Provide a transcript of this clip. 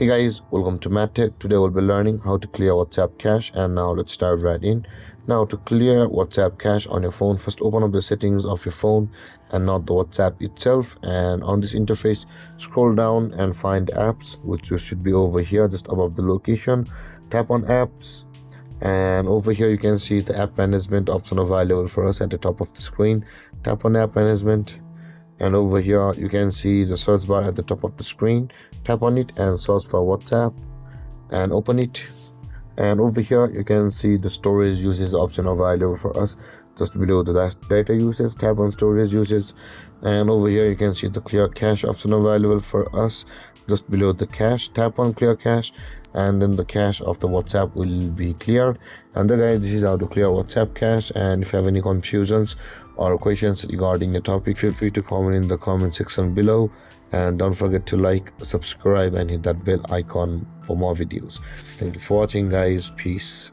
Hey guys, welcome to MadTech. Today we'll be learning how to clear WhatsApp cache, and now let's dive right in. Now to clear WhatsApp cache on your phone, first open up the settings of your phone and not the WhatsApp itself, and on this interface scroll down and find apps, which should be over here just above the location. Tap on apps, and over here you can see the app management option available for us at the top of the screen. Tap on app management, and over here you can see the search bar at the top of the screen. Tap on it and search for WhatsApp and open it, and over here you can see the storage usage option available for us just below the data usage. Tap on storage usage, and over here you can see the clear cache option available for us just below the cache. Tap on clear cache, and then the cache of the WhatsApp will be cleared. And then guys, this is how to clear WhatsApp cache. And if you have any confusions or questions regarding the topic, feel free to comment in the comment section below, and don't forget to like, subscribe and hit that bell icon for more videos. Thank you for watching guys. Peace.